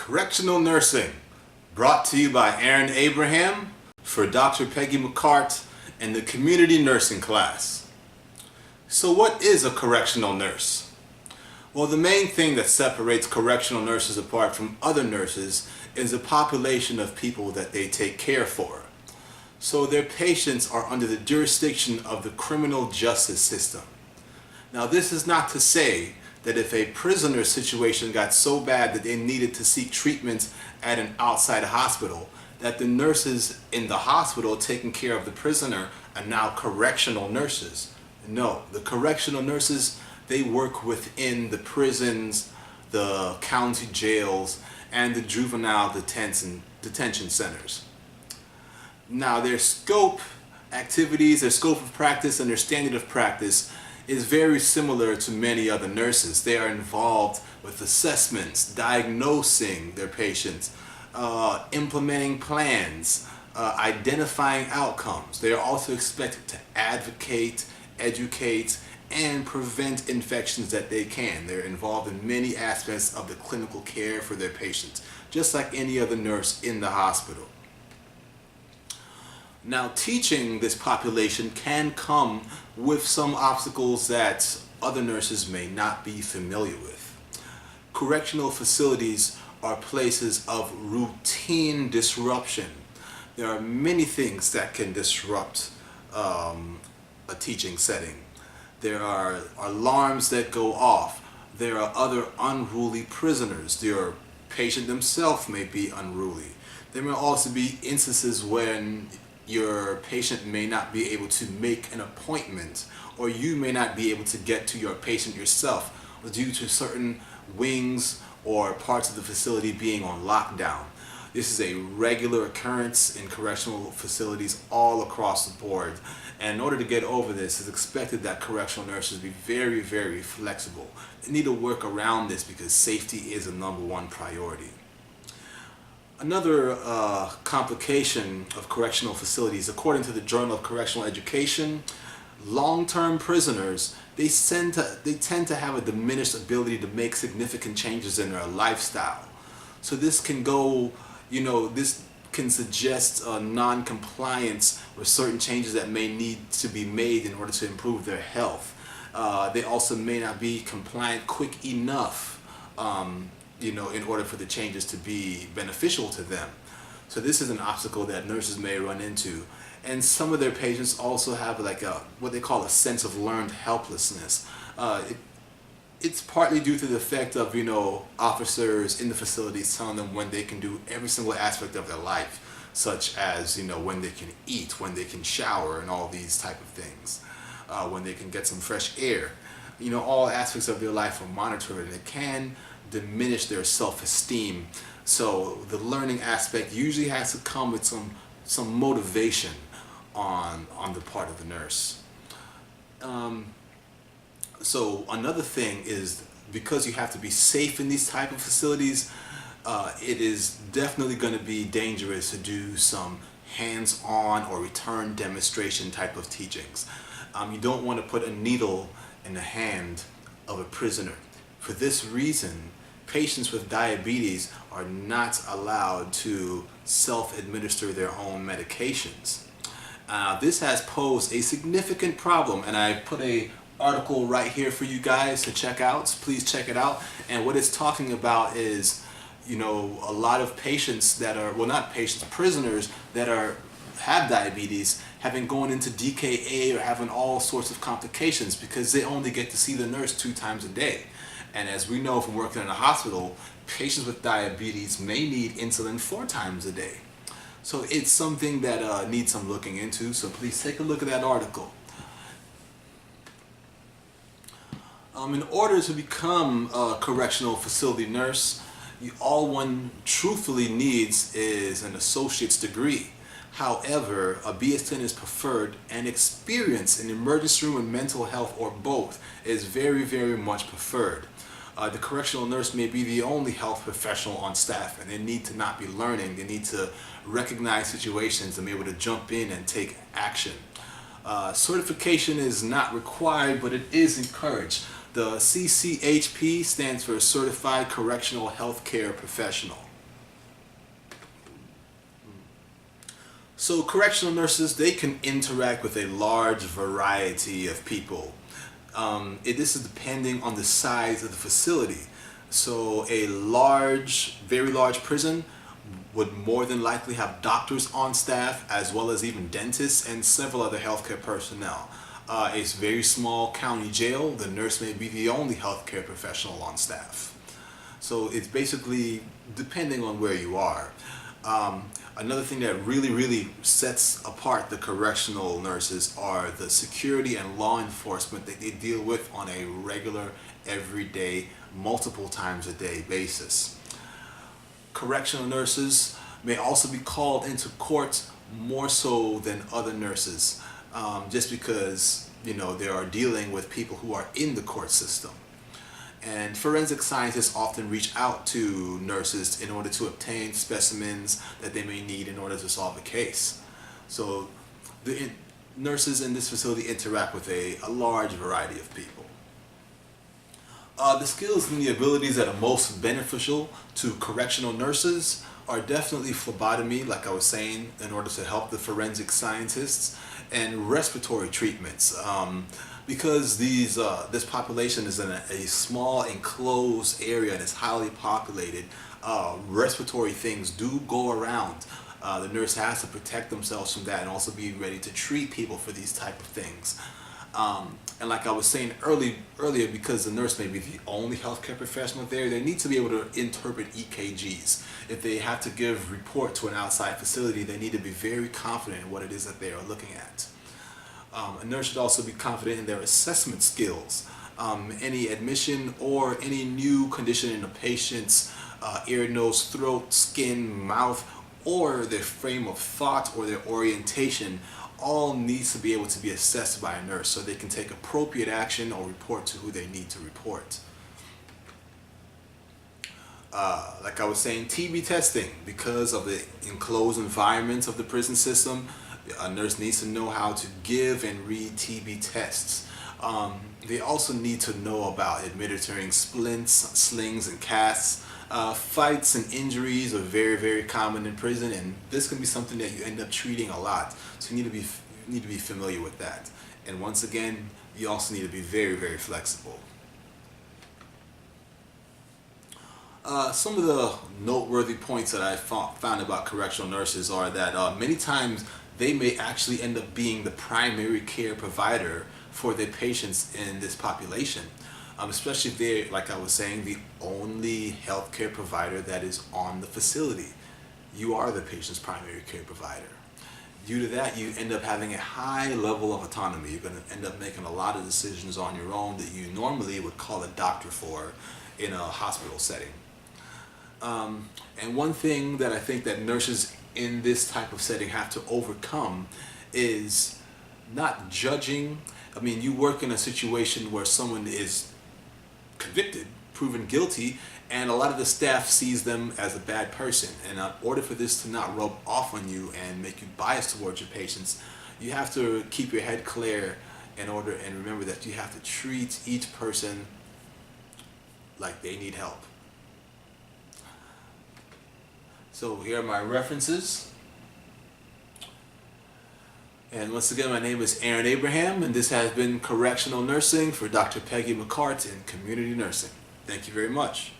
Correctional Nursing, brought to you by Aaron Abraham for Dr. Peggy McCart and the Community Nursing class. So what is a correctional nurse? Well, the main thing that separates correctional nurses apart from other nurses is the population of people that they take care for. So their patients are under the jurisdiction of the criminal justice system. Now, this is not to say that if a prisoner situation got so bad that they needed to seek treatment at an outside hospital, that the nurses in the hospital taking care of the prisoner are now correctional nurses. No, the correctional nurses, they work within the prisons, the county jails, and the juvenile detention centers. Now, their scope, activities, their scope of practice, and their standard of practice is very similar to many other nurses. They are involved with assessments, diagnosing their patients, implementing plans, identifying outcomes. They are also expected to advocate, educate, and prevent infections that they can. They're involved in many aspects of the clinical care for their patients, just like any other nurse in the hospital. Now, teaching this population can come with some obstacles that other nurses may not be familiar with. Correctional facilities are places of routine disruption. There are many things that can disrupt a teaching setting. There are alarms that go off. There are other unruly prisoners. Your patient themselves may be unruly. There may also be instances when your patient may not be able to make an appointment, or you may not be able to get to your patient yourself due to certain wings or parts of the facility being on lockdown. This is a regular occurrence in correctional facilities all across the board. And in order to get over this, it's expected that correctional nurses be very, very flexible. They need to work around this because safety is a #1 priority. Another complication of correctional facilities, according to the Journal of Correctional Education, long-term prisoners, they tend to have a diminished ability to make significant changes in their lifestyle. So this can go, this can suggest non-compliance with certain changes that may need to be made in order to improve their health. They also may not be compliant quick enough in order for the changes to be beneficial to them. So this is an obstacle that nurses may run into. And some of their patients also have what they call a sense of learned helplessness. It's partly due to the effect of, officers in the facilities telling them when they can do every single aspect of their life, such as, when they can eat, when they can shower, and all these type of things, when they can get some fresh air. All aspects of their life are monitored, and it can diminish their self-esteem. So the learning aspect usually has to come with some motivation on the part of the nurse. So another thing is, because you have to be safe in these type of facilities, it is definitely going to be dangerous to do some hands-on or return demonstration type of teachings. You don't want to put a needle in the hand of a prisoner. For this reason, patients with diabetes are not allowed to self-administer their own medications. This has posed a significant problem, and I put an article right here for you guys to check out. Please check it out. And what it's talking about is, a lot of patients that are, well, not patients, prisoners that have diabetes, having gone into DKA or having all sorts of complications because they only get to see the nurse 2 times a day. And as we know from working in a hospital, patients with diabetes may need insulin 4 times a day. So it's something that needs some looking into, so please take a look at that article. In order to become a correctional facility nurse, all one truthfully needs is an associate's degree. However, a BS10 is preferred, and experience in emergency room and mental health, or both, is very, very much preferred. The correctional nurse may be the only health professional on staff, and they need to not be learning. They need to recognize situations and be able to jump in and take action. Certification is not required, but it is encouraged. The CCHP stands for Certified Correctional Healthcare Professional. So correctional nurses, they can interact with a large variety of people. This is depending on the size of the facility. So a very large prison would more than likely have doctors on staff, as well as even dentists and several other healthcare personnel. A very small county jail, the nurse may be the only healthcare professional on staff. So it's basically depending on where you are. Another thing that really sets apart the correctional nurses are the security and law enforcement that they deal with on a regular, everyday, multiple times a day basis. Correctional nurses may also be called into court more so than other nurses, just because they are dealing with people who are in the court system. And forensic scientists often reach out to nurses in order to obtain specimens that they may need in order to solve a case. So the nurses in this facility interact with a large variety of people. The skills and the abilities that are most beneficial to correctional nurses are definitely phlebotomy, like I was saying, in order to help the forensic scientists, and respiratory treatments. Because this population is in a small enclosed area and is highly populated, respiratory things do go around. The nurse has to protect themselves from that and also be ready to treat people for these type of things. And like I was saying earlier, because the nurse may be the only healthcare professional there, they need to be able to interpret EKGs. If they have to give report to an outside facility, they need to be very confident in what it is that they are looking at. A nurse should also be confident in their assessment skills. Any admission or any new condition in a patient's ear, nose, throat, skin, mouth, or their frame of thought or their orientation all needs to be able to be assessed by a nurse so they can take appropriate action or report to who they need to report. Like I was saying, TB testing, because of the enclosed environment of the prison system, a nurse needs to know how to give and read TB tests. They also need to know about administering splints, slings, and casts. Fights and injuries are very common in prison, and this can be something that you end up treating a lot. So you need to be familiar with that. And once again, you also need to be very flexible. Some of the noteworthy points that I found about correctional nurses are that many times they may actually end up being the primary care provider for their patients in this population. Especially if they're, like I was saying, the only healthcare provider that is on the facility. You are the patient's primary care provider. Due to that, you end up having a high level of autonomy. You're going to end up making a lot of decisions on your own that you normally would call a doctor for in a hospital setting. And one thing that I think that nurses in this type of setting have to overcome is not judging. I mean, you work in a situation where someone is convicted, proven guilty, and a lot of the staff sees them as a bad person. And in order for this to not rub off on you and make you biased towards your patients, you have to keep your head clear and remember that you have to treat each person like they need help. So here are my references. And once again, my name is Aaron Abraham, and this has been Correctional Nursing for Dr. Peggy McCart in Community Nursing. Thank you very much.